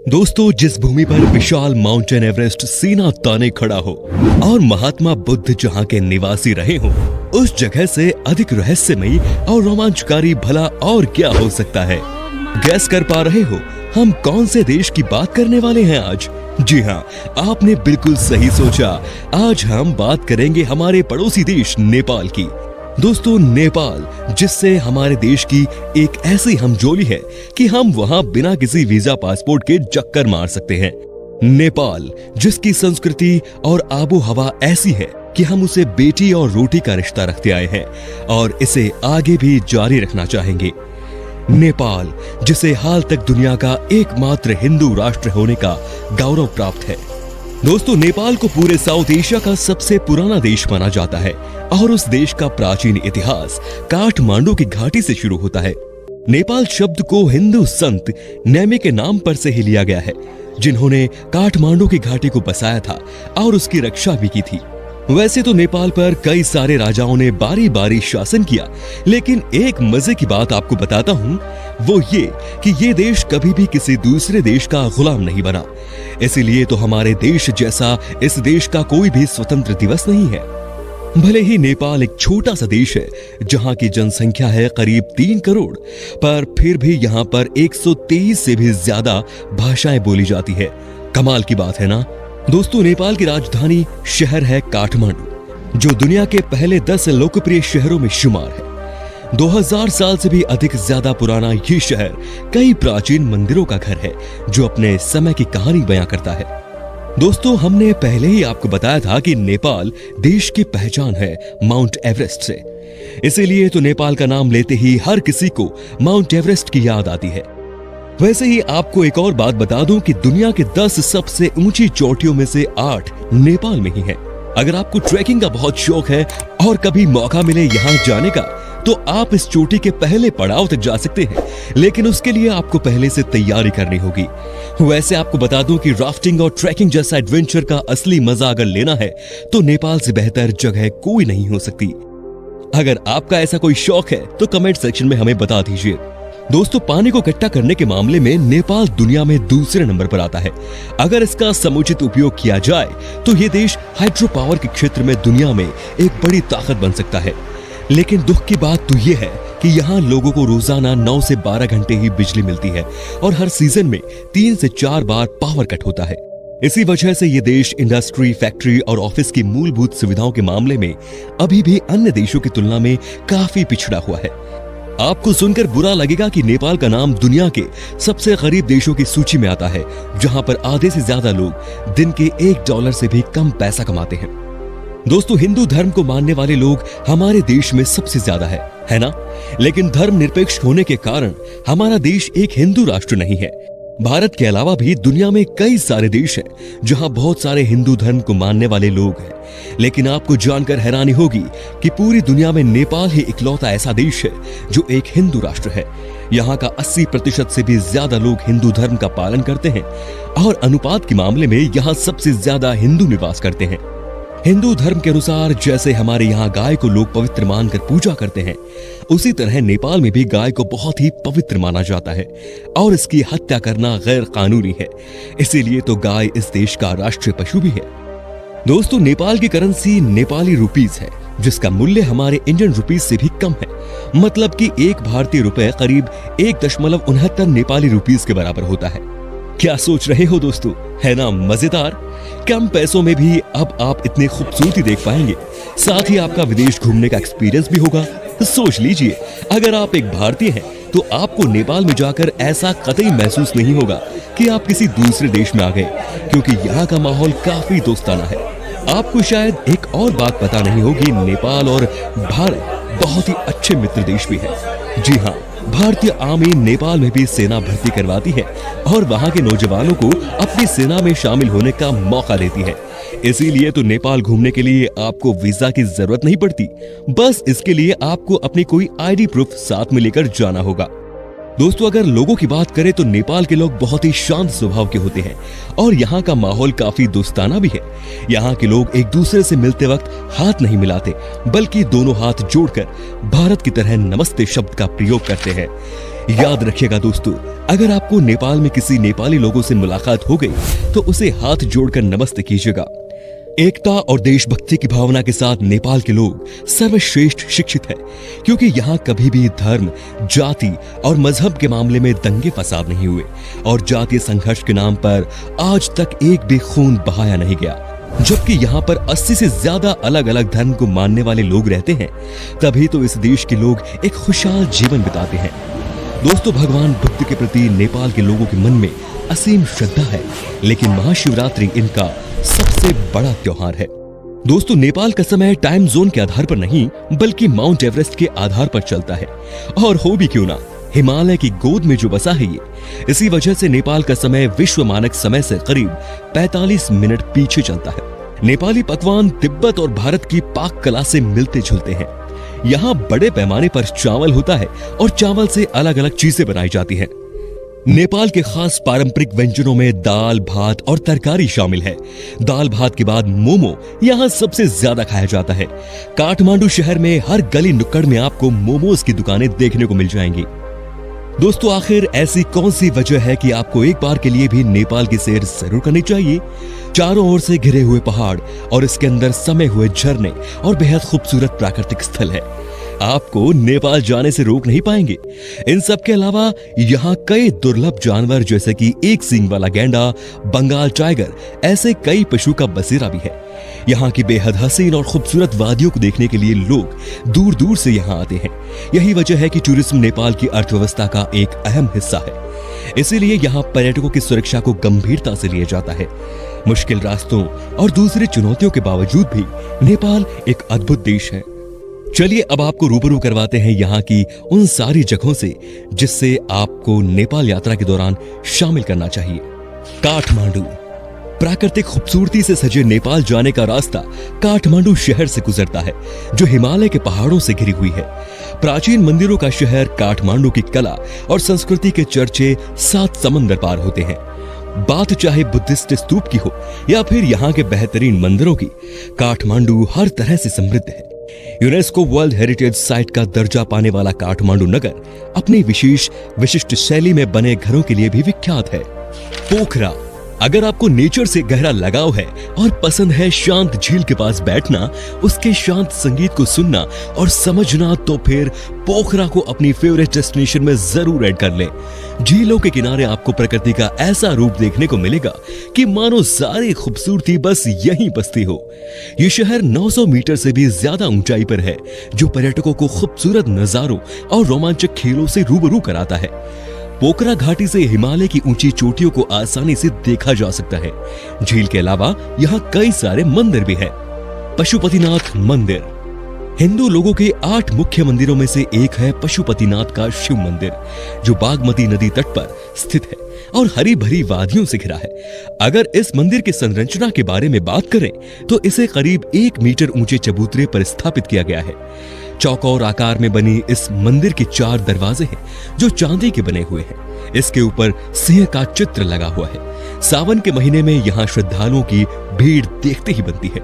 दोस्तों, जिस भूमि पर विशाल माउंटेन एवरेस्ट सीना ताने खड़ा हो और महात्मा बुद्ध जहां के निवासी रहे हो, उस जगह से अधिक रहस्यमयी और रोमांचकारी भला और क्या हो सकता है। गैस कर पा रहे हो हम कौन से देश की बात करने वाले हैं आज? जी हाँ, आपने बिल्कुल सही सोचा। आज हम बात करेंगे हमारे पड़ोसी देश नेपाल की। दोस्तों, नेपाल जिससे हमारे देश की एक ऐसी हमजोली है कि हम वहां बिना किसी वीजा पासपोर्ट के चक्कर मार सकते हैं। नेपाल जिसकी संस्कृति और आबो हवा ऐसी है कि हम उसे बेटी और रोटी का रिश्ता रखते आए हैं और इसे आगे भी जारी रखना चाहेंगे। नेपाल जिसे हाल तक दुनिया का एकमात्र हिंदू राष्ट्र होने का गौरव प्राप्त है। दोस्तों, नेपाल को पूरे साउथ एशिया का सबसे पुराना देश माना जाता है और उस देश का प्राचीन इतिहास काठमांडू की घाटी से शुरू होता है। नेपाल शब्द को हिंदू संत नेमी के नाम पर से ही लिया गया है, जिन्होंने काठमांडू की घाटी को बसाया था और उसकी रक्षा भी की थी। वैसे तो नेपाल पर कई सारे राजाओं ने बारी बारी शासन किया, लेकिन एक मजे की बात आपको बताता हूँ, वो ये कि ये देश कभी भी किसी दूसरे देश का गुलाम नहीं बना। इसीलिए तो हमारे देश जैसा इस देश का कोई भी स्वतंत्र दिवस नहीं है। भले ही नेपाल एक छोटा सा देश है जहाँ की जनसंख्या है करीब 3 करोड़, पर फिर भी यहाँ पर 123 से भी ज्यादा भाषाएं बोली जाती है। कमाल की बात है ना। दोस्तों, नेपाल की राजधानी शहर है काठमांडू, जो दुनिया के पहले 10 लोकप्रिय शहरों में शुमार है। 2000 साल से भी अधिक ज्यादा पुराना ये शहर कई प्राचीन मंदिरों का घर है, जो अपने समय की कहानी बयां करता है। दोस्तों, हमने पहले ही आपको बताया था कि नेपाल देश की पहचान है माउंट एवरेस्ट से। इसीलिए तो नेपाल का नाम लेते ही हर किसी को माउंट एवरेस्ट की याद आती है। वैसे ही आपको एक और बात बता दूं कि दुनिया के 10 सबसे ऊंची चोटियों में से 8 नेपाल में ही है। अगर आपको ट्रैकिंग का बहुत शौक है और कभी मौका मिले यहाँ जाने का, तो आप इस चोटी के पहले पड़ाव तक जा सकते हैं, लेकिन उसके लिए आपको पहले से तैयारी करनी होगी। वैसे आपको बता दूं कि राफ्टिंग और ट्रैकिंग जैसा एडवेंचर का असली मजा अगर लेना है तो नेपाल से बेहतर जगह कोई नहीं हो सकती। अगर आपका ऐसा कोई शौक है तो कमेंट सेक्शन में हमें बता दीजिए। दोस्तों, पानी को इकट्ठा करने के मामले में नेपाल दुनिया में दूसरे नंबर पर आता है। अगर इसका समुचित उपयोग किया जाए तो ये देश हाइड्रो पावर के क्षेत्र में दुनिया में एक बड़ी ताकत बन सकता है। लेकिन दुख की बात तो ये है कि यहाँ लोगों को रोजाना 9 से 12 घंटे ही बिजली मिलती है और हर सीजन में 3 से 4 बार पावर कट होता है। इसी वजह से ये देश इंडस्ट्री, फैक्ट्री और ऑफिस की मूलभूत सुविधाओं के मामले में अभी भी अन्य देशों की तुलना में काफी पिछड़ा हुआ है। आपको सुनकर बुरा लगेगा कि नेपाल का नाम दुनिया के सबसे गरीब देशों की सूची में आता है, जहां पर आधे से ज्यादा लोग दिन के $1 से भी कम पैसा कमाते हैं। दोस्तों, हिंदू धर्म को मानने वाले लोग हमारे देश में सबसे ज्यादा है ना? लेकिन धर्म निरपेक्ष होने के कारण हमारा देश एक हिंदू राष्ट्र नहीं है। भारत के अलावा भी दुनिया में कई सारे देश हैं जहां बहुत सारे हिंदू धर्म को मानने वाले लोग हैं, लेकिन आपको जानकर हैरानी होगी कि पूरी दुनिया में नेपाल ही इकलौता ऐसा देश है जो एक हिंदू राष्ट्र है। यहाँ का 80% से भी ज्यादा लोग हिंदू धर्म का पालन करते हैं और अनुपात के मामले में यहाँ सबसे ज्यादा हिंदू निवास करते हैं। हिंदू धर्म के अनुसार जैसे हमारे यहाँ गाय को लोग पवित्र मानकर पूजा करते हैं, उसी तरह नेपाल में भी गाय को बहुत ही पवित्र माना जाता है और इसकी हत्या करना गैर कानूनी है। इसीलिए तो गाय इस देश का राष्ट्रीय पशु भी है। दोस्तों, नेपाल की करेंसी नेपाली रुपीस है, जिसका मूल्य हमारे इंडियन रुपीस से भी कम है। मतलब कि 1 भारतीय रुपए करीब 1.69 नेपाली रुपीस के बराबर होता है। क्या सोच रहे हो दोस्तों, है ना मजेदार? कम पैसों में भी अब आप इतनी खूबसूरती देख पाएंगे, साथ ही आपका विदेश घूमने का एक्सपीरियंस भी होगा। सोच लीजिए, अगर आप एक भारतीय हैं तो आपको नेपाल में जाकर ऐसा कतई महसूस नहीं होगा कि आप किसी दूसरे देश में आ गए, क्योंकि यहाँ का माहौल काफी दोस्ताना है। आपको शायद एक और बात पता नहीं होगी, नेपाल और भारत बहुत ही अच्छे मित्र देश भी है। जी हाँ, भारतीय आर्मी नेपाल में भी सेना भर्ती करवाती है और वहां के नौजवानों को अपनी सेना में शामिल होने का मौका देती है। इसीलिए तो नेपाल घूमने के लिए आपको वीजा की जरूरत नहीं पड़ती, बस इसके लिए आपको अपनी कोई आईडी प्रूफ साथ में लेकर जाना होगा। दोस्तों, अगर लोगों की बात करें तो नेपाल के लोग बहुत ही शांत स्वभाव के होते हैं और यहाँ का माहौल काफी दोस्ताना भी है। यहाँ के लोग एक दूसरे से मिलते वक्त हाथ नहीं मिलाते, बल्कि दोनों हाथ जोड़कर भारत की तरह नमस्ते शब्द का प्रयोग करते हैं। याद रखिएगा दोस्तों, अगर आपको नेपाल में किसी नेपाली लोगों से मुलाकात हो गई तो उसे हाथ जोड़कर नमस्ते कीजिएगा। एकता और देशभक्ति की भावना के साथ नेपाल के लोग सर्वश्रेष्ठ शिक्षित है, क्योंकि यहाँ कभी भी धर्म, जाति और मजहब के मामले में दंगे फसाद नहीं हुए और जातीय संघर्ष के नाम पर आज तक एक भी खून बहाया नहीं गया। जबकि यहाँ पर 80 से ज्यादा अलग अलग धर्म को मानने वाले लोग रहते हैं, तभी तो इस देश के लोग एक खुशहाल जीवन बिताते हैं। दोस्तों, भगवान बुद्ध के प्रति नेपाल के लोगों के मन में असीम श्रद्धा है, लेकिन महाशिवरात्रि इनका सबसे बड़ा त्योहार है। दोस्तों, नेपाल का समय टाइम जोन के आधार पर नहीं बल्कि माउंट एवरेस्ट के आधार पर चलता है, और हो भी क्यों ना, हिमालय की गोद में जो बसा है ये, इसी वजह से नेपाल का समय विश्व मानक समय से करीब 45 मिनट पीछे चलता है। नेपाली पकवान तिब्बत और भारत की पाक कला से मिलते जुलते हैं। यहाँ बड़े पैमाने पर चावल होता है और चावल से अलग अलग चीजें बनाई जाती हैं। नेपाल के खास पारंपरिक व्यंजनों में दाल, भात और तरकारी शामिल है। दाल भात के बाद मोमो यहाँ सबसे ज्यादा खाया जाता है। काठमांडू शहर में हर गली नुक्कड़ में आपको मोमोज की दुकानें देखने को मिल जाएंगी। दोस्तों, आखिर ऐसी कौन सी वजह है कि आपको एक बार के लिए भी नेपाल की सैर जरूर करनी चाहिए? चारों ओर से घिरे हुए पहाड़ और इसके अंदर समे हुए झरने और बेहद खूबसूरत प्राकृतिक स्थल है, आपको नेपाल जाने से रोक नहीं पाएंगे। इन सब के अलावा यहाँ कई दुर्लभ जानवर जैसे कि एक सींग वाला गैंडा, बंगाल टाइगर, ऐसे कई पशु का बसेरा भी है। यहाँ की बेहद हसीन और खूबसूरत वादियों को देखने के लिए लोग दूर दूर से यहाँ आते हैं। यही वजह है कि टूरिज्म नेपाल की अर्थव्यवस्था का एक अहम हिस्सा है। इसीलिए यहाँ पर्यटकों की सुरक्षा को गंभीरता से लिया जाता है। मुश्किल रास्तों और दूसरी चुनौतियों के बावजूद भी नेपाल एक अद्भुत देश है। चलिए अब आपको रूबरू करवाते हैं यहाँ की उन सारी जगहों से जिससे आपको नेपाल यात्रा के दौरान शामिल करना चाहिए। काठमांडू। प्राकृतिक खूबसूरती से सजे नेपाल जाने का रास्ता काठमांडू शहर से गुजरता है, जो हिमालय के पहाड़ों से घिरी हुई है। प्राचीन मंदिरों का शहर काठमांडू की कला और संस्कृति के चर्चे 7 समंदर पार होते हैं। बात चाहे बुद्धिस्ट स्तूप की हो या फिर यहाँ के बेहतरीन मंदिरों की, काठमांडू हर तरह से समृद्ध है। यूनेस्को वर्ल्ड हेरिटेज साइट का दर्जा पाने वाला काठमांडू नगर अपनी विशेष विशिष्ट शैली में बने घरों के लिए भी विख्यात है। पोखरा। अगर आपको नेचर से गहरा लगाव है और पसंद है शांत झील के पास बैठना, उसके शांत संगीत को सुनना और समझना, तो फिर पोखरा को अपनी फेवरेट डेस्टिनेशन में जरूर ऐड कर लें। झीलों के किनारे आपको प्रकृति का ऐसा रूप देखने को मिलेगा कि मानो सारी खूबसूरती बस यहीं बसती हो। ये शहर 900 मीटर से भी ज्यादा ऊंचाई पर है, जो पर्यटकों को खूबसूरत नजारों और रोमांचक खेलों से रूबरू कराता है। पोखरा घाटी से हिमालय की ऊंची चोटियों को आसानी से देखा जा सकता है। झील के अलावा यहाँ कई सारे मंदिर भी हैं। पशुपतिनाथ मंदिर। हिंदू लोगों के 8 मुख्य मंदिरों में से एक है पशुपतिनाथ का शिव मंदिर, जो बागमती नदी तट पर स्थित है और हरी भरी वादियों से घिरा है। अगर इस मंदिर की संरचना के बारे में बात करें तो इसे करीब 1 मीटर ऊंचे चबूतरे पर स्थापित किया गया है। चौकोर आकार में बनी इस मंदिर के 4 दरवाजे हैं, जो चांदी के बने हुए हैं। इसके ऊपर सिंह का चित्र लगा हुआ है। सावन के महीने में यहाँ श्रद्धालुओं की भीड़ देखते ही बनती है।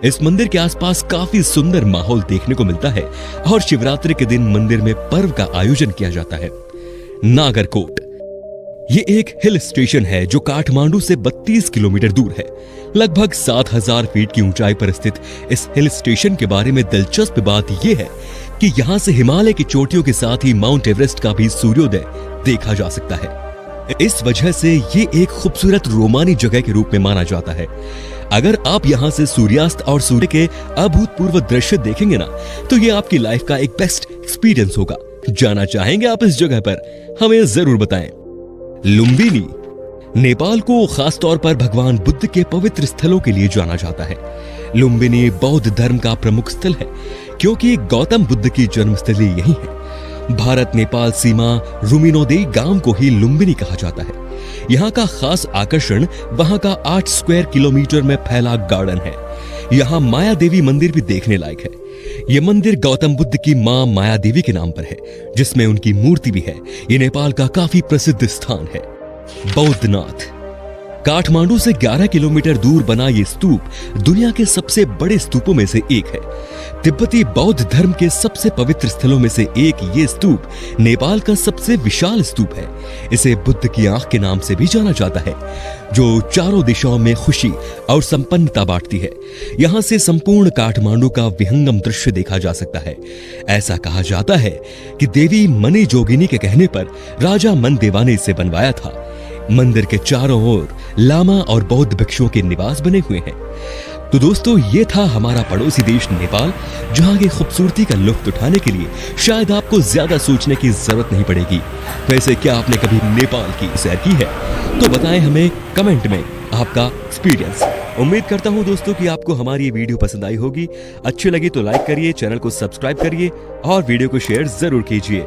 इस मंदिर के आसपास काफी सुंदर माहौल देखने को मिलता है और शिवरात्रि के दिन मंदिर में पर्व का आयोजन किया जाता है। नागरकोट। ये एक हिल स्टेशन है जो काठमांडू से 32 किलोमीटर दूर है। लगभग 7000 फीट की ऊंचाई पर स्थित इस हिल स्टेशन के बारे में दिलचस्प बात यह है कि यहाँ से हिमालय की चोटियों के साथ ही माउंट एवरेस्ट का भी सूर्योदय देखा जा सकता है। इस वजह से ये एक खूबसूरत रोमानी जगह के रूप में माना जाता है। अगर आप यहाँ से सूर्यास्त और सूर्य के अभूतपूर्व दृश्य देखेंगे ना, तो ये आपकी लाइफ का एक बेस्ट एक्सपीरियंस होगा। जाना चाहेंगे आप इस जगह पर? हमें जरूर बताएं। लुम्बिनी। नेपाल को खास तौर पर भगवान बुद्ध के पवित्र स्थलों के लिए जाना जाता है। लुम्बिनी बौद्ध धर्म का प्रमुख स्थल है, क्योंकि गौतम बुद्ध की जन्मस्थली यही है। भारत नेपाल सीमा रुमिनोदेई गांव को ही लुम्बिनी कहा जाता है। यहाँ का खास आकर्षण वहाँ का 8 स्क्वायर किलोमीटर में फैला गार्डन है। यहाँ माया देवी मंदिर भी देखने लायक है। ये मंदिर गौतम बुद्ध की मां माया देवी के नाम पर है, जिसमें उनकी मूर्ति भी है। ये नेपाल का काफी प्रसिद्ध स्थान है। बौद्धनाथ काठमांडू से 11 किलोमीटर दूर बना ये स्तूप दुनिया के सबसे बड़े स्तूपों में से एक है। तिब्बती बौद्ध धर्म के सबसे पवित्र स्थलों में से एक ये स्तूप नेपाल का सबसे विशाल स्तूप है। इसे बुद्ध की आंख के नाम से भी जाना जाता है, जो चारों दिशाओं में खुशी और संपन्नता बांटती है। यहाँ से संपूर्ण काठमांडू का विहंगम दृश्य देखा जा सकता है। ऐसा कहा जाता है कि देवी मणि जोगिनी के कहने पर राजा मनदेवा ने इसे बनवाया था। मंदिर के चारों ओर लामा और बौद्ध भिक्षुओं के निवास बने हुए हैं। तो दोस्तों, ये था हमारा पड़ोसी देश नेपाल, जहां की खूबसूरती का लुत्फ उठाने के लिए शायद आपको ज्यादा सोचने की जरूरत नहीं पड़ेगी। वैसे क्या आपने कभी नेपाल की सैर की है? तो बताएं हमें कमेंट में आपका एक्सपीरियंस। उम्मीद करता हूं दोस्तों कि आपको हमारी ये वीडियो पसंद आई होगी। अच्छी लगी तो लाइक करिए, चैनल को सब्सक्राइब करिए और वीडियो को शेयर जरूर कीजिए।